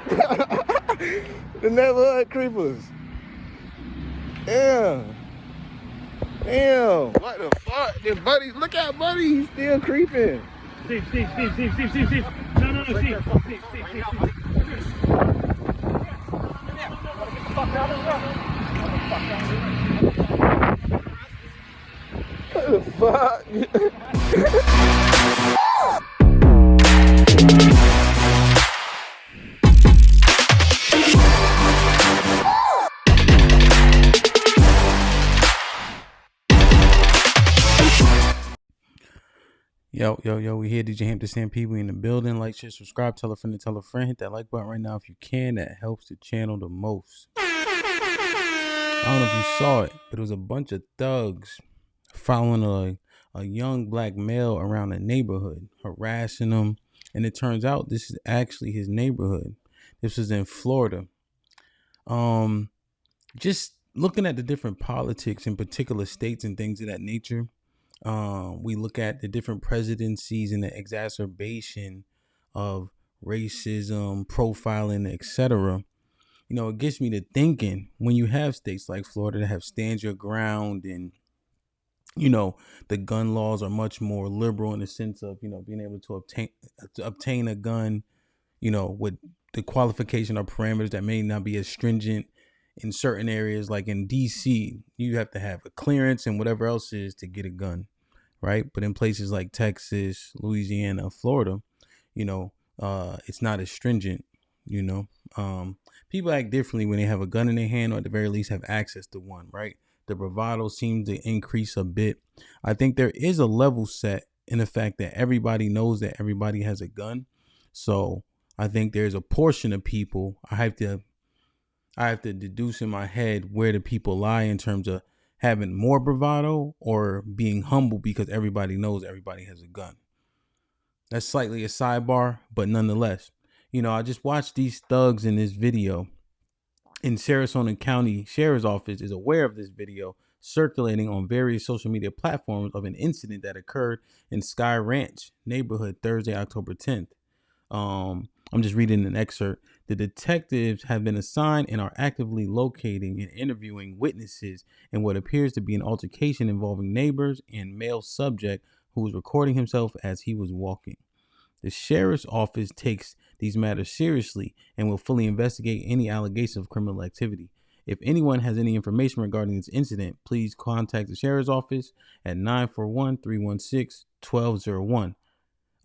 The neighborhood creepers. Damn. Damn. What the fuck? Then Buddy, look at Buddy. He's still creeping. Steve. No, Steve. What the fuck? Yo, we here, DJ Hamp, the same people in the building. Like, share, subscribe, tell a friend to tell a friend. Hit that like button right now if you can. That helps the channel the most. I don't know if you saw it, but it was a bunch of thugs following a young black male around the neighborhood, harassing him. And it turns out this is actually his neighborhood. This was in Florida. Just looking at the different politics in particular states and things of that nature. We look at the different presidencies and the exacerbation of racism, profiling, etc. You know, it gets me to thinking, when you have states like Florida that have stand your ground, and you know, the gun laws are much more liberal in the sense of, you know, being able to obtain a gun, you know, with the qualification or parameters that may not be as stringent in certain areas. Like in DC, you have to have a clearance and whatever else is to get a gun, right? But in places like Texas, Louisiana, Florida, you know, it's not as stringent. You know, people act differently when they have a gun in their hand, or at the very least have access to one, right? The bravado seems to increase a bit. I think there is a level set in the fact that everybody knows that everybody has a gun. So I think there's a portion of people, I have to deduce in my head where the people lie in terms of having more bravado or being humble because everybody knows everybody has a gun. That's slightly a sidebar, but nonetheless, you know, I just watched these thugs in this video, and Sarasota County Sheriff's Office is aware of this video circulating on various social media platforms of an incident that occurred in Sky Ranch neighborhood Thursday, October 10th. I'm just reading an excerpt. The detectives have been assigned and are actively locating and interviewing witnesses in what appears to be an altercation involving neighbors and male subject who was recording himself as he was walking. The sheriff's office takes these matters seriously and will fully investigate any allegations of criminal activity. If anyone has any information regarding this incident, please contact the sheriff's office at 941-316-1201.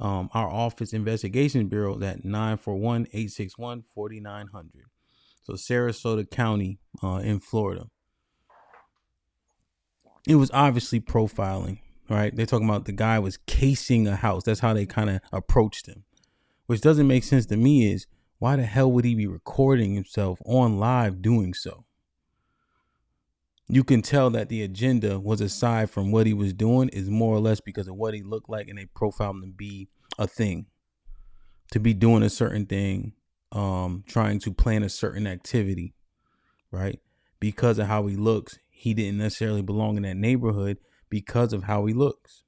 Our office investigation bureau is at 941-861-4900. So Sarasota County in Florida. It was obviously profiling. Right, they're talking about the guy was casing a house. That's how they kind of approached him, which doesn't make sense to me. Is why the hell would he be recording himself on live doing so? You can tell that the agenda was, aside from what he was doing, is more or less because of what he looked like, and they profiled him to be a thing, to be doing a certain thing, trying to plan a certain activity, right? Because of how he looks, he didn't necessarily belong in that neighborhood. Because of how he looks,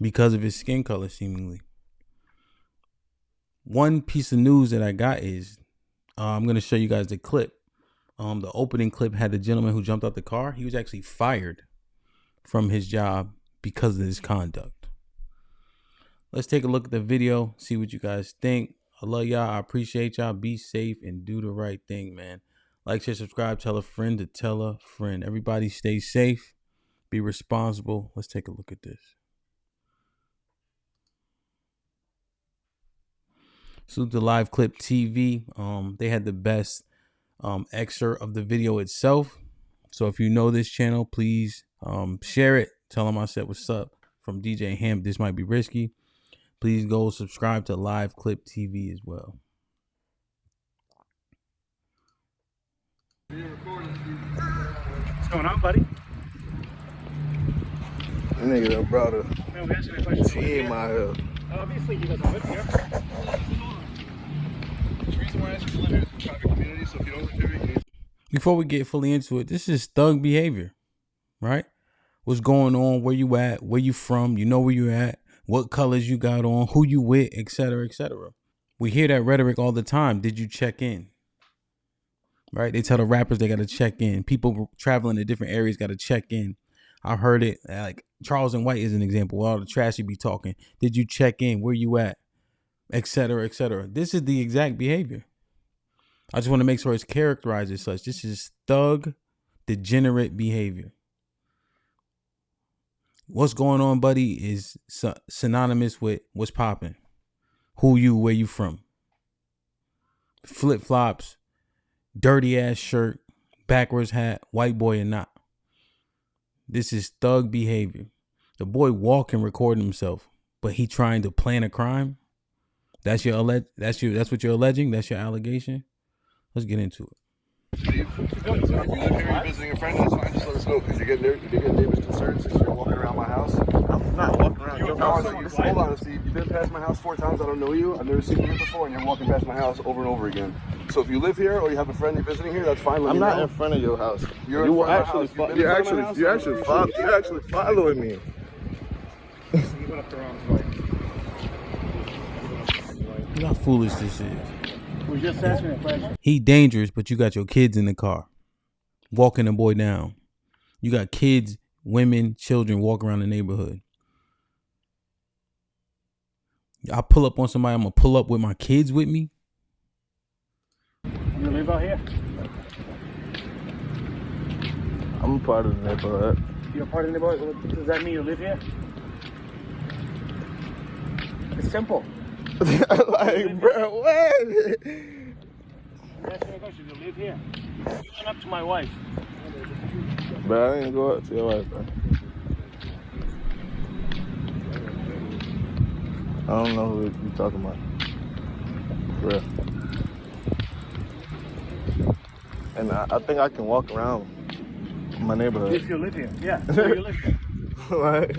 because of his skin color, seemingly. One piece of news that I got is I'm going to show you guys the clip. The opening clip had the gentleman who jumped out the car. He was actually fired from his job because of his conduct. Let's take a look at the video, see what you guys think. I love y'all. I appreciate y'all. Be safe and do the right thing, man. Like, share, subscribe, tell a friend to tell a friend. Everybody stay safe. Be responsible. Let's take a look at this. Salute to Live Clip TV. They had the best excerpt of the video itself. So if you know this channel, please share it. Tell them I said what's up from DJ Hamp. This might be risky. Please go subscribe to Live Clip TV as well. What's going on, buddy? That nigga done brought a Man, we answered that question. team out here. Obviously, he doesn't live here. The reason why I asked you to live here is a private community, so if you don't live here, you need... Before we get fully into it, this is thug behavior, right? What's going on? Where you at? Where you from? You know where you at? What colors you got on? Who you with? Etc. etc. We hear that rhetoric all the time. Did you check in? Right? They tell the rappers they got to check in. People traveling to different areas got to check in. I heard it. Like Charles and White is an example. All the trash you be talking. Did you check in? Where you at? Etc. Etc. This is the exact behavior. I just want to make sure it's characterized as such. This is thug, degenerate behavior. What's going on, buddy, is synonymous with what's popping. Who you, where you from. Flip-flops, dirty ass shirt, backwards hat, white boy or not. This is thug behavior. The boy walking, recording himself, but he trying to plan a crime. That's what you're alleging? That's your allegation? Let's get into it. If you live here, you're visiting a friend, that's fine. Just let us know because you're getting neighbors concerned since you're walking around my house. I'm not walking around your house. Hold on, Steve. You've been past my house 4 times. I don't know you. I've never seen you here before, and you're walking past my house over and over again. So if you live here or you have a friend you're visiting here, that's fine. I'm not in front of your house. You're actually following me. Look how foolish this is. We just asking a question. He dangerous, but you got your kids in the car, walking the boy down. You got kids, women, children walking around the neighborhood. I pull up on somebody, I'm gonna pull up with my kids with me. You live out here? I'm a part of the neighborhood. You're part of the neighborhood? Does that mean you live here? It's simple. Like, bro, what? That's the question. You live here. You went up to my wife. But I didn't go up to your wife, bro. I don't know who you talking about. For real. And I think I can walk around my neighborhood. If you live here. Yeah. So you live here. Like,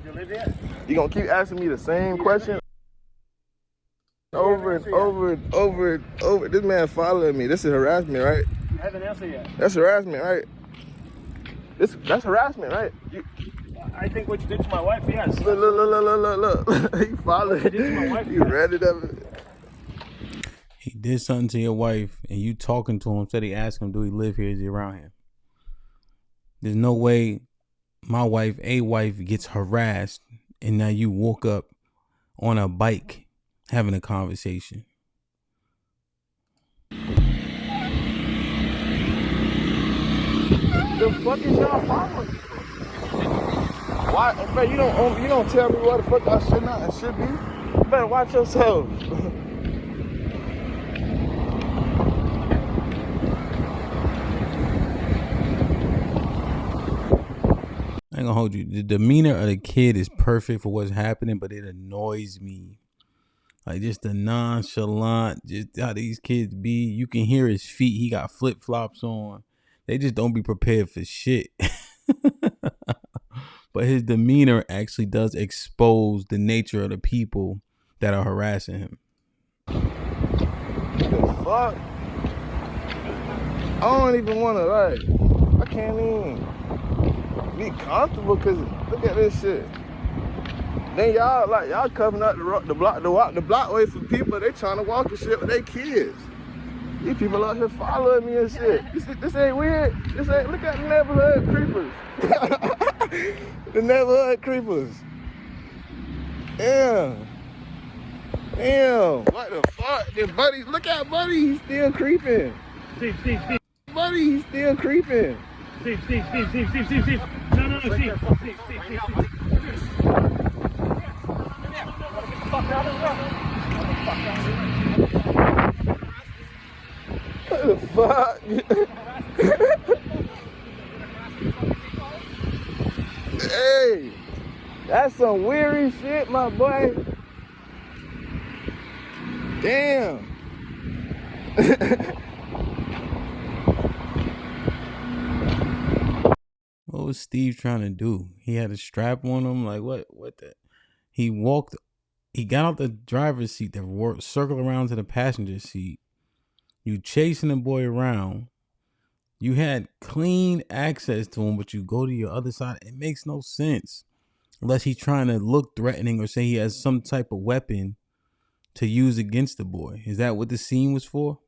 You live here? you gonna keep asking me the same question? Over and over and over and over. This man following me. This is harassment, right? You haven't answered yet. That's harassment, right? That's harassment, right? I think what you did to my wife, yes. Look. He followed. What you did to my wife, You read it up. He did something to your wife, and you talking to him, said he asked him, do he live here? Is he around here? There's no way my wife, a wife, gets harassed, and now you woke up on a bike having a conversation. The fuck is y'all following me for? Why, bro? You don't tell me what the fuck I should not and should be. You better watch yourself. I ain't gonna hold you. The demeanor of the kid is perfect for what's happening, but it annoys me. Like just the nonchalant, just how these kids be. You can hear his feet. He got flip flops on. They just don't be prepared for shit. But his demeanor actually does expose the nature of the people that are harassing him. The fuck? I don't even want to, like, I can't even be comfortable because look at this shit. Then y'all covering up the block way for people. They trying to walk and shit with their kids. These people out here following me and shit. This ain't weird. This ain't. Look at the neighborhood creepers. The neighborhood creepers. Damn. What the fuck? Buddy, look at Buddy. He's still creeping. Steve. Buddy, he's still creeping. Steve. No, Steve. What the fuck? Hey, that's some weary shit, my boy. Damn. What was Steve trying to do? He had a strap on him. Like what the? He got out the driver's seat that circled around to the passenger seat. You chasing the boy around. You had clean access to him, but you go to your other side. It makes no sense. Unless he's trying to look threatening or say he has some type of weapon to use against the boy. Is that what the scene was for?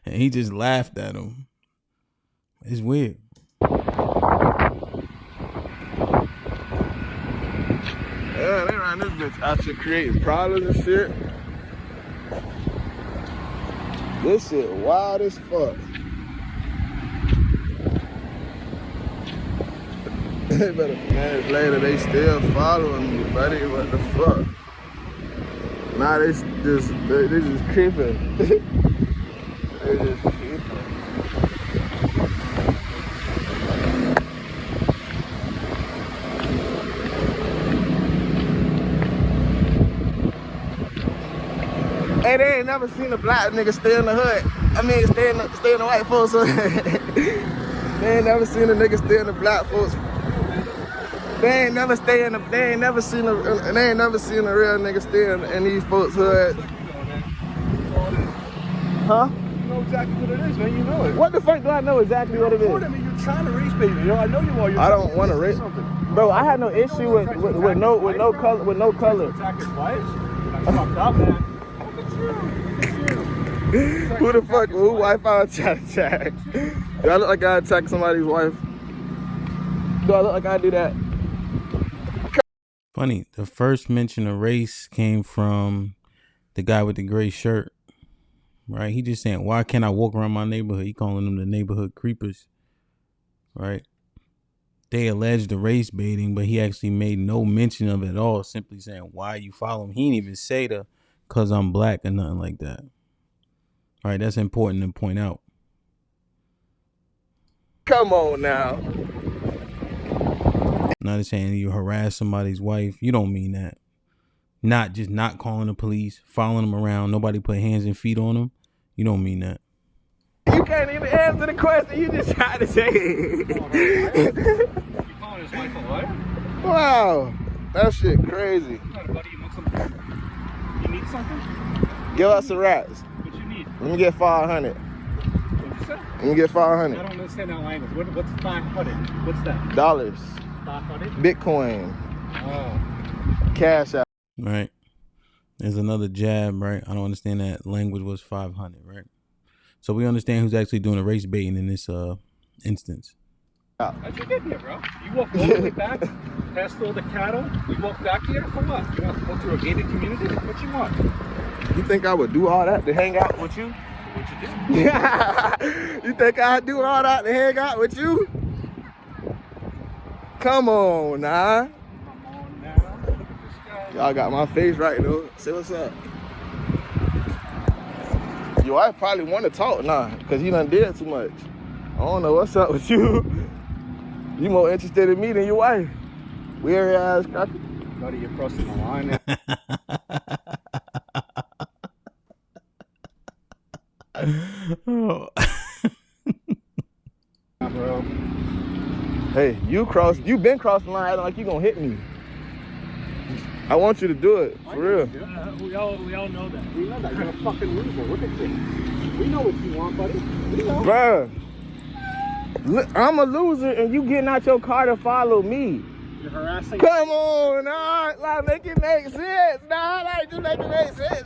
And he just laughed at him. It's weird. Yeah, they ran this bitch out here creating problems and shit. This shit wild as fuck. But a minute later, they still following me, buddy. What the fuck? Nah, they just creeping. They just creeping. Hey, they ain't never seen a black nigga stay in the hood. I mean, stay in the white folks hood. They ain't never seen a nigga stay in the black folks. They ain't never seen a real nigga stay in these folks' hood. Huh? You know exactly what it is, man. You know it. What the fuck do I know exactly what it is? I mean, you're trying to race bait me. You know, I know you are. I don't want to race. Bro, I had no issue with no color. Attack his wife? That's fucked up, man. Who the fuck? Who wife I try to attack? Do I look like I attack somebody's wife? Do I look like I do that? Funny, the first mention of race came from the guy with the gray shirt, right? He just saying, why can't I walk around my neighborhood? He calling them the neighborhood creepers, right? They alleged the race baiting, but he actually made no mention of it at all, simply saying, why you follow him? He didn't even say the, cause I'm black or nothing like that. All right, that's important to point out. Come on now. Not saying you harass somebody's wife. You don't mean that. Not just not calling the police, following them around. Nobody put hands and feet on them. You don't mean that. You can't even answer the question. You just tried to say it. You calling his wife a liar? Wow. That shit crazy. Buddy, you want something? You need something? Give us a rats. What you need? Let me get 500. What'd you say? Let me get 500. I don't understand that language. What's 500? What's that? Dollars. 500? Bitcoin. Oh. Cash out. Right. There's another jab, right? I don't understand that language was 500, right? So we understand who's actually doing the race baiting in this instance. How'd you get here, bro? You walked all the way back, past all the cattle. You walked back here for what? You want to go through a gated community? What you want? You think I would do all that to hang out with you? What you do? You think I'd do all that to hang out with you? Come on, nah. Come on now. Look at this guy. Y'all got my face right though. Say what's up. Yo, I probably want to talk now, cause you done did too much. I don't know what's up with you. You more interested in me than your wife. Weird ass cracker. Buddy, you're crossing the line. Oh. Bro. Hey, you been crossing the line acting like you gonna hit me. I want you to do it, for real. We all know that. We know that. You're a fucking loser. Look at this. We know what you want, buddy. We know. Bruh, I'm a loser and you getting out your car to follow me. You're harassing. Come on, nah, like make it make sense, nah, like just make it make sense,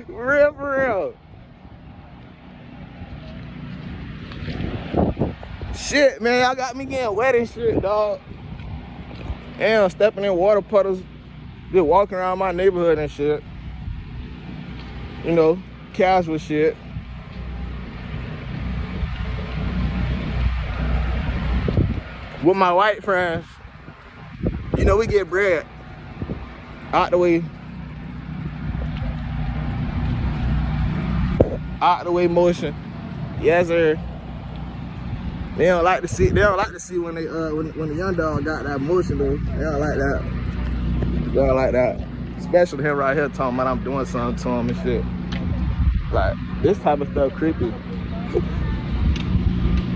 real. Shit, man, y'all got me getting wet and shit, dog. And I'm stepping in water puddles, just walking around my neighborhood and shit. You know, casual shit. With my white friends, you know, we get bread out the way motion. Yes, sir. They don't like to see when they when the young dog got that motion though. They don't like that. They don't like that. Especially him right here talking about I'm doing something to him and shit. Like this type of stuff creepy.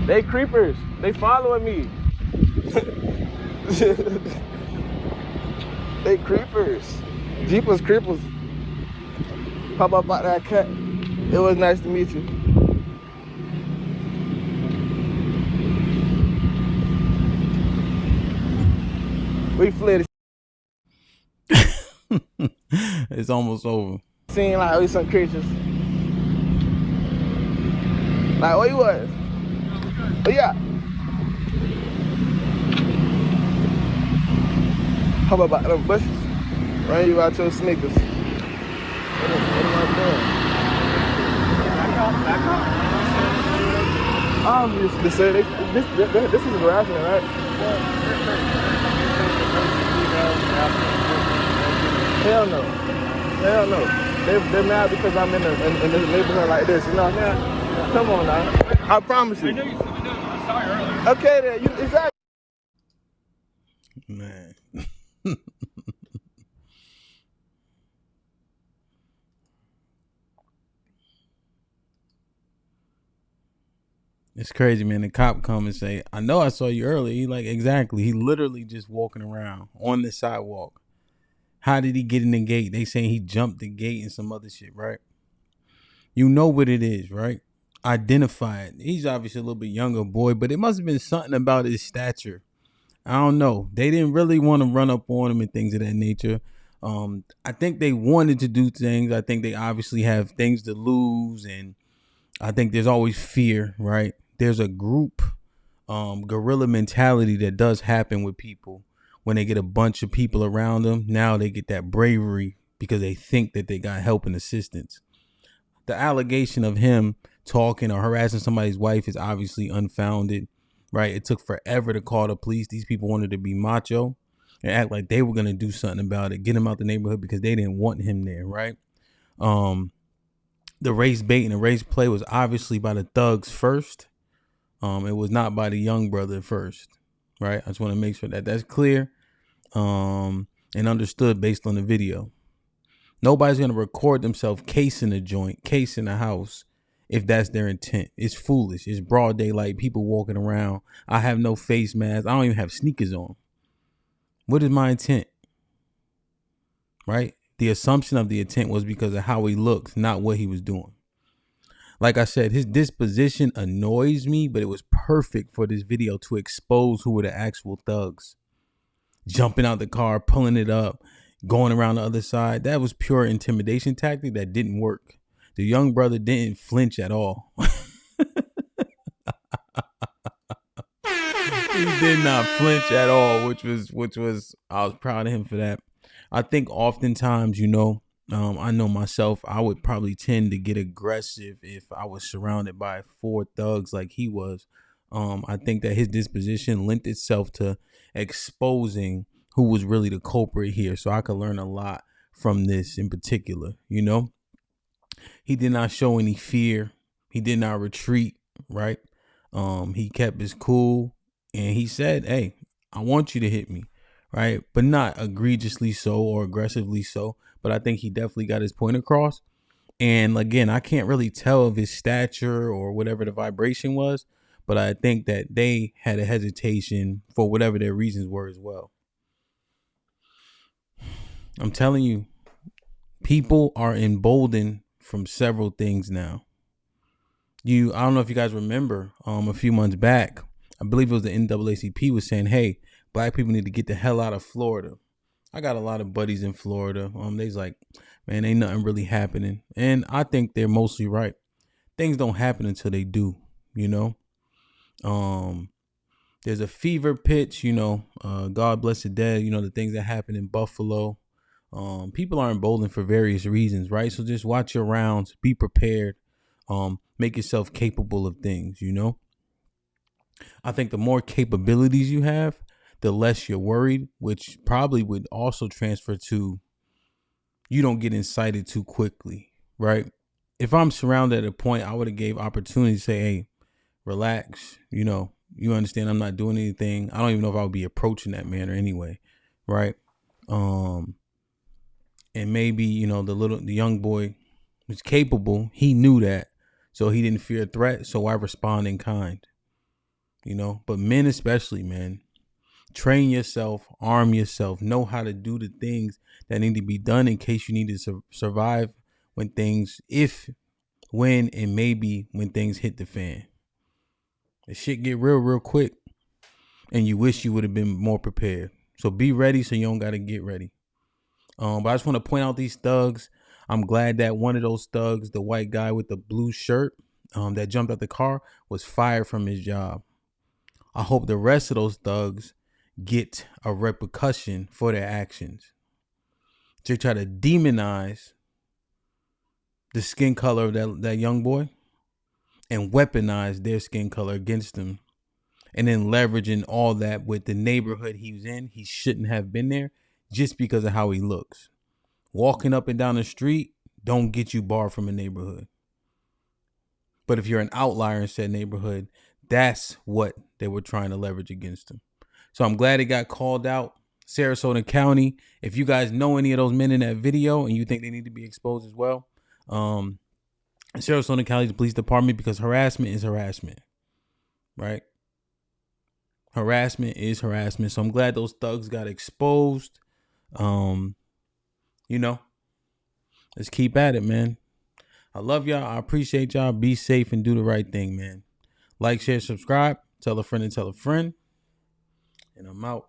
They creepers. They following me. They creepers. Jeepers creepers. Pop up out that cut. It was nice to meet you. We fled It's almost over. the scene like we some creatures. Like, where you was? Oh, yeah. How about them bushes? Run you out your sneakers. What am I doing? Back up. Obviously, sir, this is harassment, right? Hell no. Hell no. They're mad because I'm in this neighborhood like this, you know what I'm saying? Come on now. I promise you. I know you said we know. I saw you earlier. Okay then, exactly. Man. It's crazy, man. The cop come and say, I know I saw you earlier. He like, exactly. He literally just walking around on the sidewalk. How did he get in the gate? They saying he jumped the gate and some other shit, right? You know what it is, right? Identify it. He's obviously a little bit younger boy, but it must have been something about his stature. I don't know. They didn't really want to run up on him and things of that nature. I think they wanted to do things. I think they obviously have things to lose, and I think there's always fear, right? There's a group guerrilla mentality that does happen with people when they get a bunch of people around them. Now they get that bravery because they think that they got help and assistance. The allegation of him talking or harassing somebody's wife is obviously unfounded, right? It took forever to call the police. These people wanted to be macho and act like they were going to do something about it, get him out the neighborhood because they didn't want him there, right? The race bait and the race play was obviously by the thugs first. It was not by the young brother first, right? I just want to make sure that that's clear and understood based on the video. Nobody's going to record themselves casing a joint, casing a house, if that's their intent. It's foolish. It's broad daylight. People walking around. I have no face mask. I don't even have sneakers on. What is my intent? Right? The assumption of the intent was because of how he looks, not what he was doing. Like I said, his disposition annoys me, but it was perfect for this video to expose who were the actual thugs. Jumping out the car, pulling it up, going around the other side. That was pure intimidation tactic that didn't work. The young brother didn't flinch at all. He did not flinch at all, which was I was proud of him for that. I think oftentimes, I know myself, I would probably tend to get aggressive if I was surrounded by 4 thugs like he was. I think that his disposition lent itself to exposing who was really the culprit here. So I could learn a lot from this in particular, He did not show any fear. He did not retreat, right? He kept his cool and he said, hey, I want you to hit me, right? But not egregiously so or aggressively so. But I think he definitely got his point across. And again, I can't really tell of his stature or whatever the vibration was, but I think that they had a hesitation for whatever their reasons were as well. I'm telling you, people are emboldened from several things now. I don't know if you guys remember a few months back, I believe it was the NAACP was saying, hey, black people need to get the hell out of Florida. I got a lot of buddies in Florida. They's like, man, ain't nothing really happening. And I think they're mostly right. Things don't happen until they do, There's a fever pitch, God bless the dead, the things that happen in Buffalo. People are emboldened for various reasons, right? So just watch your rounds, be prepared, make yourself capable of things, I think the more capabilities you have, the less you're worried, which probably would also transfer to you don't get incited too quickly, right? If I'm surrounded at a point, I would have gave opportunity to say, hey, relax, you understand I'm not doing anything. I don't even know if I would be approaching that manner anyway, right? And maybe, the young boy was capable. He knew that, so he didn't fear a threat. So I respond in kind, but men especially, man, train yourself, arm yourself, know how to do the things that need to be done in case you need to survive when things, and maybe when things hit the fan. The shit get real quick and you wish you would have been more prepared. So be ready so you don't got to get ready. But I just want to point out these thugs. I'm glad that one of those thugs, the white guy with the blue shirt that jumped out the car, was fired from his job. I hope the rest of those thugs get a repercussion for their actions. They try to demonize the skin color of that young boy and weaponize their skin color against him, and then leveraging all that with the neighborhood he was in. He shouldn't have been there just because of how he looks. Walking up and down the street don't get you barred from a neighborhood. But if you're an outlier in said neighborhood, that's what they were trying to leverage against him. So I'm glad it got called out. Sarasota County, if you guys know any of those men in that video and you think they need to be exposed as well, Sarasota County Police Department, because harassment is harassment, right? Harassment is harassment. So I'm glad those thugs got exposed. You know, let's keep at it, man. I love y'all. I appreciate y'all. Be safe and do the right thing, man. Like, share, subscribe. Tell a friend and tell a friend. And I'm out.